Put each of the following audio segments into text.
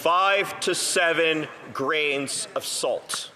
5 to 7 grains of salt,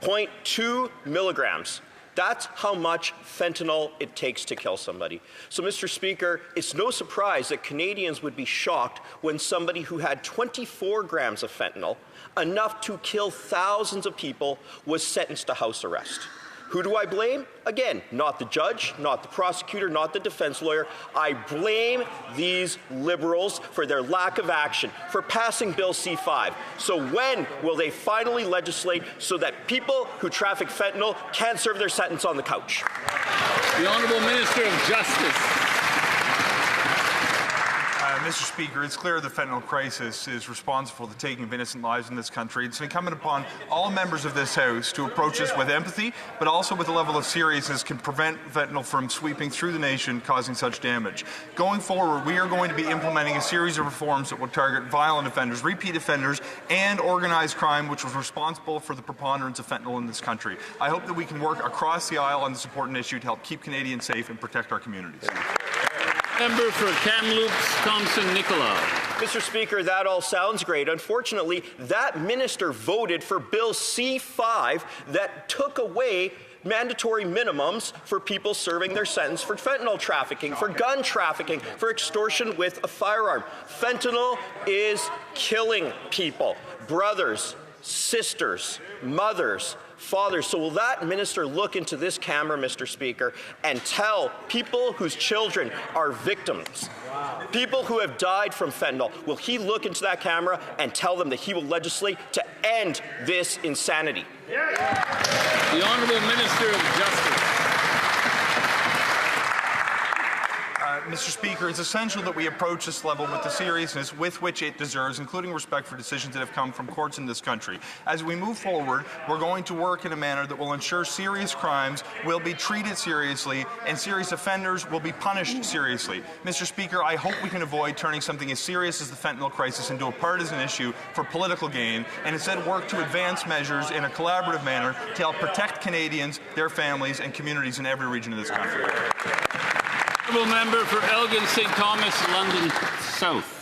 0.2 milligrams. That's how much fentanyl it takes to kill somebody. So, Mr. Speaker, it's no surprise that Canadians would be shocked when somebody who had 24 grams of fentanyl, enough to kill thousands of people, was sentenced to house arrest. Who do I blame? Again, not the judge, not the prosecutor, not the defense lawyer. I blame these Liberals for their lack of action, for passing Bill C-5. So when will they finally legislate so that people who traffic fentanyl can't serve their sentence on the couch? The Honourable Minister of Justice. Mr. Speaker, it's clear the fentanyl crisis is responsible for the taking of innocent lives in this country. It's incumbent upon all members of this House to approach this with empathy, but also with a level of seriousness can prevent fentanyl from sweeping through the nation, causing such damage. Going forward, we are going to be implementing a series of reforms that will target violent offenders, repeat offenders, and organized crime, which was responsible for the preponderance of fentanyl in this country. I hope that we can work across the aisle on this important issue to help keep Canadians safe and protect our communities. Member for Kamloops, Thompson-Nicolau. Mr. Speaker, that all sounds great. Unfortunately, that minister voted for Bill C-5 that took away mandatory minimums for people serving their sentence for fentanyl trafficking, for gun trafficking, for extortion with a firearm. Fentanyl is killing people, brothers, sisters, mothers, fathers. So will that minister look into this camera, Mr. Speaker, and tell people whose children are victims, people who have died from fentanyl, will he look into that camera and tell them that he will legislate to end this insanity? The Honourable Minister of Justice. Mr. Speaker, it's essential that we approach this level with the seriousness with which it deserves, including respect for decisions that have come from courts in this country. As we move forward, we're going to work in a manner that will ensure serious crimes will be treated seriously and serious offenders will be punished seriously. Mr. Speaker, I hope we can avoid turning something as serious as the fentanyl crisis into a partisan issue for political gain and instead work to advance measures in a collaborative manner to help protect Canadians, their families, and communities in every region of this country. Honourable Member for Elgin St Thomas, London South.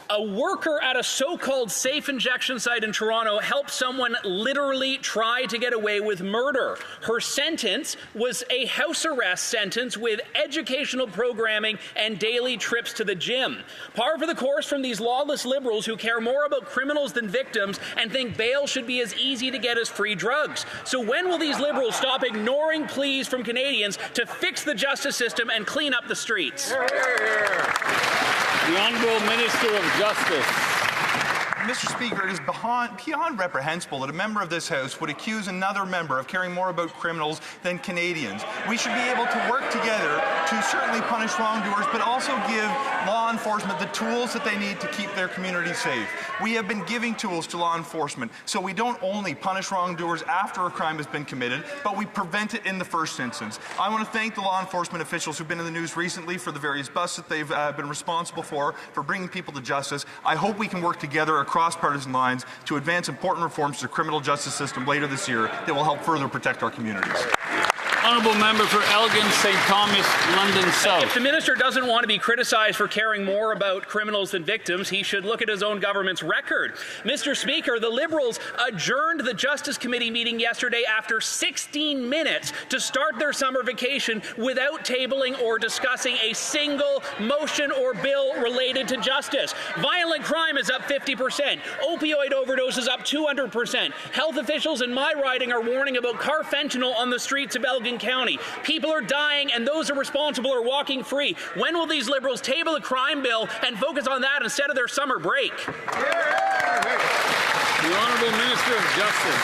A worker at a so-called safe injection site in Toronto helped someone literally try to get away with murder. Her sentence was a house arrest sentence with educational programming and daily trips to the gym. Par for the course from these lawless Liberals who care more about criminals than victims and think bail should be as easy to get as free drugs. So when will these Liberals stop ignoring pleas from Canadians to fix the justice system and clean up the streets? The Honourable Minister of Justice. Mr. Speaker, it is beyond reprehensible that a member of this House would accuse another member of caring more about criminals than Canadians. We should be able to work together to certainly punish wrongdoers, but also give law enforcement the tools that they need to keep their community safe. We have been giving tools to law enforcement so we don't only punish wrongdoers after a crime has been committed, but we prevent it in the first instance. I want to thank the law enforcement officials who've been in the news recently for the various busts that they've been responsible for bringing people to justice. I hope we can work together across partisan lines to advance important reforms to the criminal justice system later this year that will help further protect our communities. Honourable Member for Elgin St Thomas, London South. If the minister doesn't want to be criticized for caring more about criminals than victims, he should look at his own government's record. Mr. Speaker, the Liberals adjourned the Justice Committee meeting yesterday after 16 minutes to start their summer vacation without tabling or discussing a single motion or bill related to justice. Violent crime is up 50%. Opioid overdose is up 200%. Health officials in my riding are warning about carfentanil on the streets of Elgin County. People are dying and those are responsible are walking free. When will these Liberals table a crime bill and focus on that instead of their summer break? The Honourable Minister of Justice.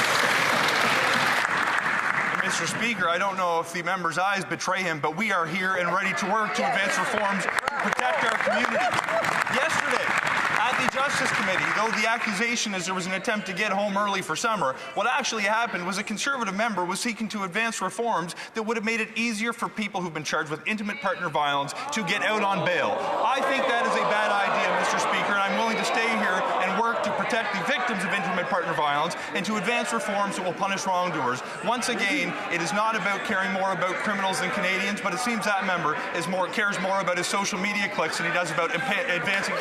Mr. Speaker, I don't know if the member's eyes betray him, but we are here and ready to work to advance reforms to protect our community. Yesterday, at the Justice Committee, though the accusation is there was an attempt to get home early for summer, what actually happened was a Conservative member was seeking to advance reforms that would have made it easier for people who've been charged with intimate partner violence to get out on bail. I think that is a bad idea, Mr. Speaker, and I'm willing to stay here and work to protect the victims of intimate partner violence and to advance reforms that will punish wrongdoers. Once again, it is not about caring more about criminals than Canadians, but it seems that member cares more about his social media clicks than he does about advancing.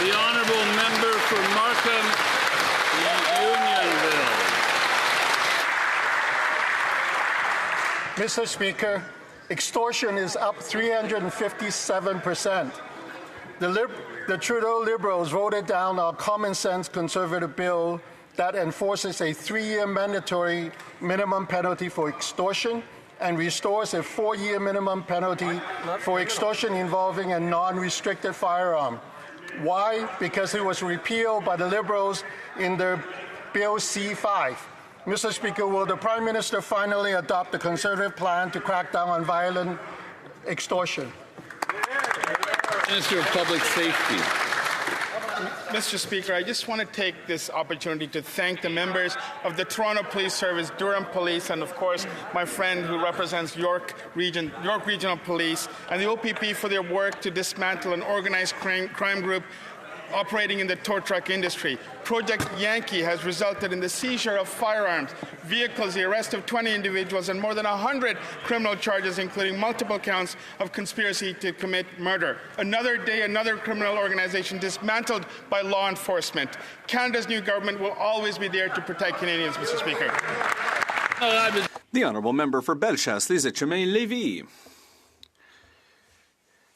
The Honourable Member for Markham Unionville. Mr. Speaker, extortion is up 357%. The Trudeau Liberals voted down our common-sense conservative bill that enforces a 3-year mandatory minimum penalty for extortion and restores a 4-year minimum penalty for extortion involving a non-restricted firearm. Why? Because it was repealed by the Liberals in their Bill C-5. Mr. Speaker, will the Prime Minister finally adopt the Conservative plan to crack down on violent extortion? Minister of Public Safety. Mr. Speaker, I just want to take this opportunity to thank the members of the Toronto Police Service, Durham Police, and of course my friend who represents York Regional Police, and the OPP for their work to dismantle an organized crime group operating in the tow truck industry. Project Yankee has resulted in the seizure of firearms, vehicles, the arrest of 20 individuals, and more than 100 criminal charges, including multiple counts of conspiracy to commit murder. Another day, another criminal organization dismantled by law enforcement. Canada's new government will always be there to protect Canadians, Mr. Speaker. The Honourable Member for Bellechasse-les-Etchemins-Lévis.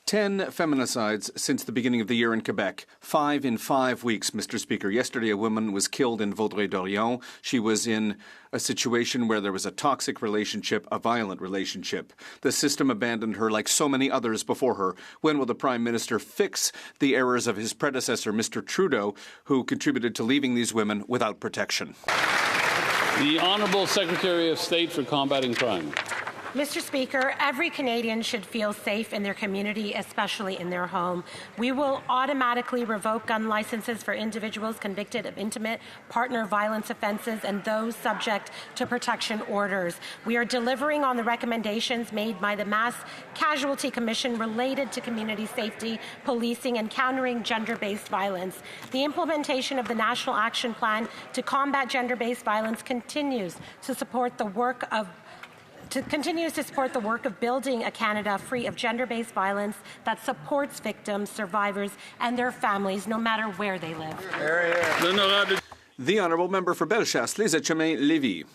10 feminicides since the beginning of the year in Quebec. 5 in 5 weeks, Mr. Speaker. Yesterday, a woman was killed in Vaudreuil-Dorion. She was in a situation where there was a toxic relationship, a violent relationship. The system abandoned her like so many others before her. When will the Prime Minister fix the errors of his predecessor, Mr. Trudeau, who contributed to leaving these women without protection? The Honourable Secretary of State for Combating Crime. Mr. Speaker, every Canadian should feel safe in their community, especially in their home. We will automatically revoke gun licenses for individuals convicted of intimate partner violence offences and those subject to protection orders. We are delivering on the recommendations made by the Mass Casualty Commission related to community safety, policing, and countering gender-based violence. The implementation of the National Action Plan to combat gender-based violence continues to support the work of building a Canada free of gender-based violence that supports victims, survivors, and their families, no matter where they live. The Honourable Member for Bellechasse-les-Etchemins-Lévis.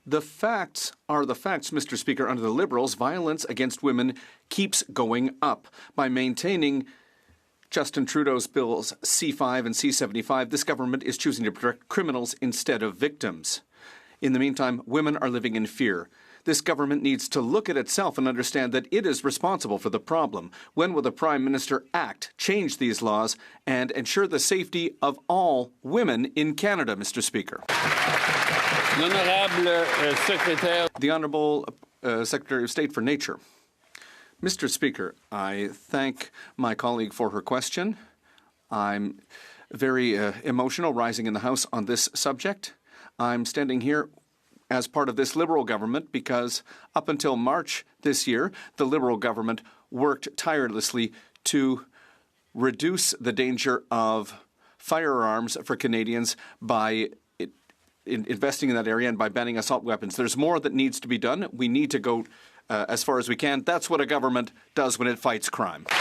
The facts are the facts, Mr. Speaker. Under the Liberals, violence against women keeps going up. By maintaining Justin Trudeau's bills C-5 and C-75, this government is choosing to protect criminals instead of victims. In the meantime, women are living in fear. This government needs to look at itself and understand that it is responsible for the problem. When will the Prime Minister act, change these laws, and ensure the safety of all women in Canada, Mr. Speaker? The Honourable Secretary of State for Nature. Mr. Speaker, I thank my colleague for her question. I'm very emotional rising in the House on this subject. I'm standing here as part of this Liberal government because up until March this year, the Liberal government worked tirelessly to reduce the danger of firearms for Canadians by investing in that area and by banning assault weapons. There's more that needs to be done. We need to go as far as we can. That's what a government does when it fights crime. Mr.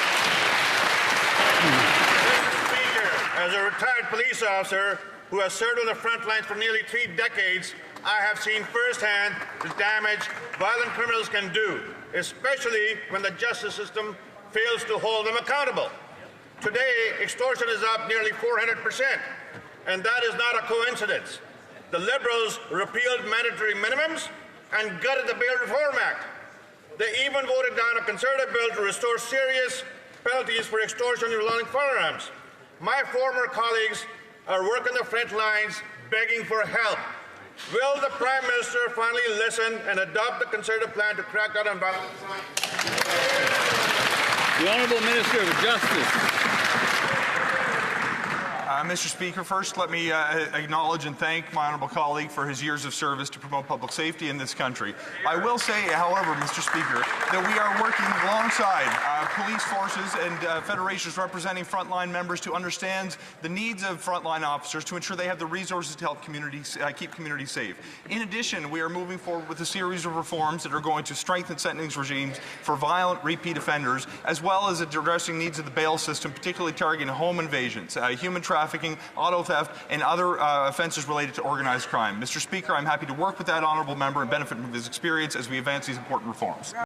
Speaker, as a retired police officer who has served on the front lines for nearly 3 decades, I have seen firsthand the damage violent criminals can do, especially when the justice system fails to hold them accountable. Today, extortion is up nearly 400%, and that is not a coincidence. The Liberals repealed mandatory minimums and gutted the Bail Reform Act. They even voted down a Conservative bill to restore serious penalties for extortion involving firearms. My former colleagues are working the front lines begging for help. Will the Prime Minister finally listen and adopt the Conservative plan to crack down on violence? The Honourable Minister of Justice. Mr. Speaker, first let me acknowledge and thank my honourable colleague for his years of service to promote public safety in this country. I will say, however, Mr. Speaker, that we are working alongside police forces and federations representing frontline members to understand the needs of frontline officers to ensure they have the resources to help communities keep communities safe. In addition, we are moving forward with a series of reforms that are going to strengthen sentencing regimes for violent repeat offenders, as well as addressing needs of the bail system, particularly targeting home invasions, human trafficking, auto theft, and other offences related to organized crime. Mr. Speaker, I'm happy to work with that honourable member and benefit from his experience as we advance these important reforms.